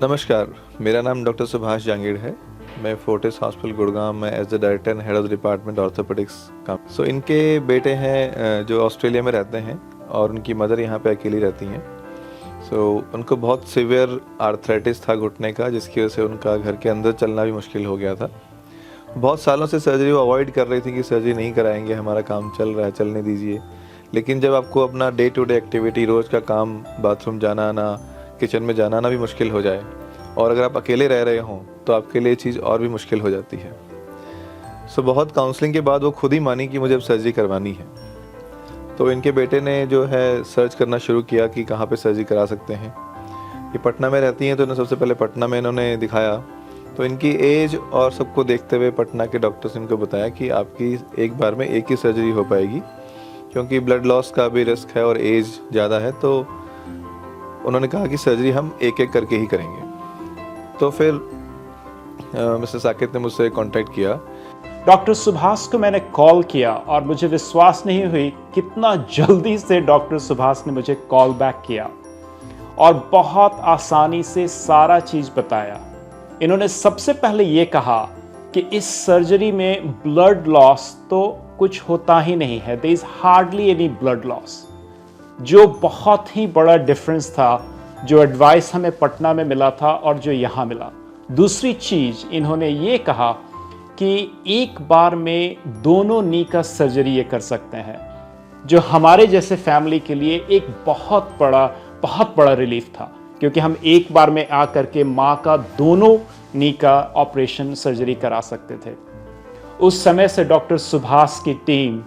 नमस्कार, मेरा नाम डॉक्टर सुभाष जांगीड़ है। मैं फोर्टिस हॉस्पिटल गुड़गांव में as the director and head of the department orthopaedics काम। इनके बेटे हैं जो ऑस्ट्रेलिया में रहते हैं और उनकी मदर यहाँ पे अकेली रहती हैं। उनको बहुत सीवियर आर्थराइटिस था घुटने का, जिसकी वजह से उनका घर के अंदर चलना भी मुश्किल हो गया था। बहुत सालों से सर्जरी वो अवॉइड कर रही थी कि सर्जरी नहीं कराएंगे, हमारा काम चल रहा है, चलने दीजिए। लेकिन जब आपको अपना डे टू डे एक्टिविटी, रोज़ का काम, बाथरूम जाना आना, किचन में जाना आना भी मुश्किल हो जाए और अगर आप अकेले रह रहे हों तो आपके लिए चीज़ और भी मुश्किल हो जाती है। बहुत काउंसलिंग के बाद वो खुद ही मानी कि मुझे अब सर्जरी करवानी है। तो इनके बेटे ने जो है सर्च करना शुरू किया कि कहाँ पे सर्जरी करा सकते हैं। ये पटना में रहती हैं, तो इन्हें सबसे पहले पटना में इन्होंने दिखाया। तो इनकी एज और सबको देखते हुए पटना के डॉक्टर्स इनको बताया कि आपकी एक बार में एक ही सर्जरी हो पाएगी, क्योंकि ब्लड लॉस का भी रिस्क है और एज ज़्यादा है। तो उन्होंने कहा कि सर्जरी हम एक एक करके ही करेंगे। तो फिर मिस्टर साकेत ने मुझसे कांटेक्ट किया। डॉक्टर सुभाष को मैंने कॉल किया और मुझे विश्वास नहीं हुई कितना जल्दी से डॉक्टर सुभाष ने मुझे कॉल बैक किया और बहुत आसानी से सारा चीज़ बताया। इन्होंने सबसे पहले ये कहा कि इस सर्जरी में ब्लड लॉस तो कुछ होता ही नहीं है, there is hardly any blood loss, जो बहुत ही बड़ा डिफरेंस था जो एडवाइस हमें पटना में मिला था और जो यहाँ मिला। दूसरी चीज़ इन्होंने ये कहा कि एक बार में दोनों नी का सर्जरी ये कर सकते हैं, जो हमारे जैसे फैमिली के लिए एक बहुत बड़ा रिलीफ था, क्योंकि हम एक बार में आ करके माँ का दोनों नी का ऑपरेशन सर्जरी करा सकते थे। उस समय से डॉक्टर सुभाष की टीम,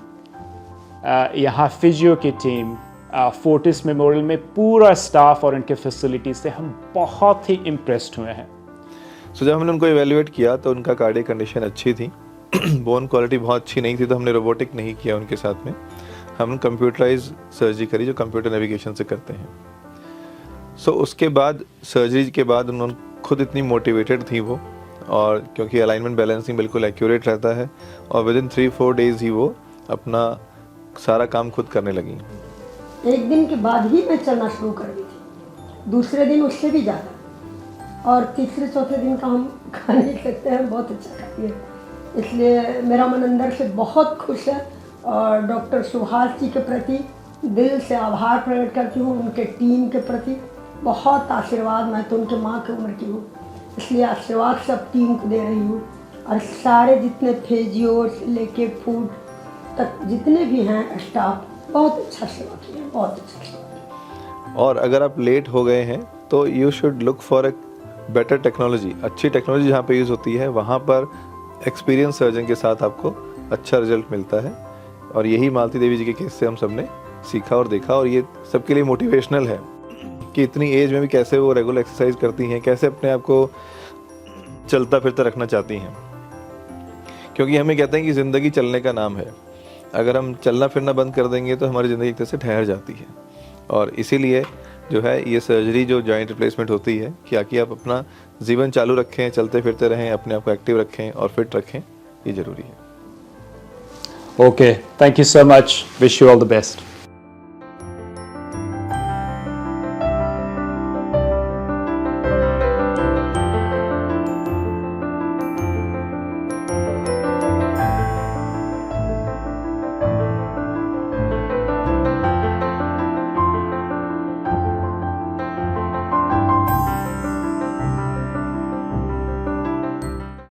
यहाँ फिजियो की टीम, फोर्टिस मेमोरियल में पूरा स्टाफ और इनके फैसिलिटी से हम बहुत ही इम्प्रेस्ड हुए हैं। जब हमने उनको इवेल्युएट किया तो उनका कार्डियक कंडीशन अच्छी थी, बोन क्वालिटी बहुत अच्छी नहीं थी, तो हमने रोबोटिक नहीं किया उनके साथ में, हम कंप्यूटराइज सर्जरी करी जो कंप्यूटर नेविगेशन से करते हैं। उसके बाद सर्जरी के बाद उन्होंने खुद इतनी मोटिवेटेड थी वो, और क्योंकि अलाइनमेंट बैलेंसिंग बिल्कुल एक्यूरेट रहता है, और विदिन 3-4 डेज ही वो अपना सारा काम खुद करने लगी। एक दिन के बाद ही मैं चलना शुरू कर दी थी, दूसरे दिन उससे भी ज़्यादा, और तीसरे चौथे दिन का हम खा नहीं सकते हैं, बहुत अच्छा खाती है। इसलिए मेरा मन अंदर से बहुत खुश है और डॉक्टर सुभाष जी के प्रति दिल से आभार प्रकट करती हूँ। उनके टीम के प्रति बहुत आशीर्वाद, मैं तो उनके माँ की उम्र की हूँ, इसलिए आशीर्वाद सब टीम को दे रही हूँ। और सारे जितने फिजियो से लेके फूड तक जितने भी हैं स्टाफ, बहुत अच्छा सेवा किया, बहुत अच्छा सेवा। और अगर आप लेट हो गए हैं तो you should look for a better technology. अच्छी टेक्नोलॉजी जहाँ पे यूज़ होती है वहाँ पर एक्सपीरियंस सर्जन के साथ आपको अच्छा रिजल्ट मिलता है, और यही मालती देवी जी के केस से हम सब ने सीखा और देखा। और ये सबके लिए मोटिवेशनल है कि इतनी एज में भी कैसे वो रेगुलर एक्सरसाइज करती हैं, कैसे अपने आप को चलता फिरता रखना चाहती हैं। क्योंकि हमें कहते हैं कि ज़िंदगी चलने का नाम है, अगर हम चलना फिरना बंद कर देंगे तो हमारी ज़िंदगी एक तरह से ठहर जाती है। और इसीलिए जो है ये सर्जरी जो जॉइंट रिप्लेसमेंट होती है, कि आप अपना जीवन चालू रखें, चलते फिरते रहें, अपने आप को एक्टिव रखें और फिट रखें, ये ज़रूरी है। Okay, thank you so much, wish you all the best.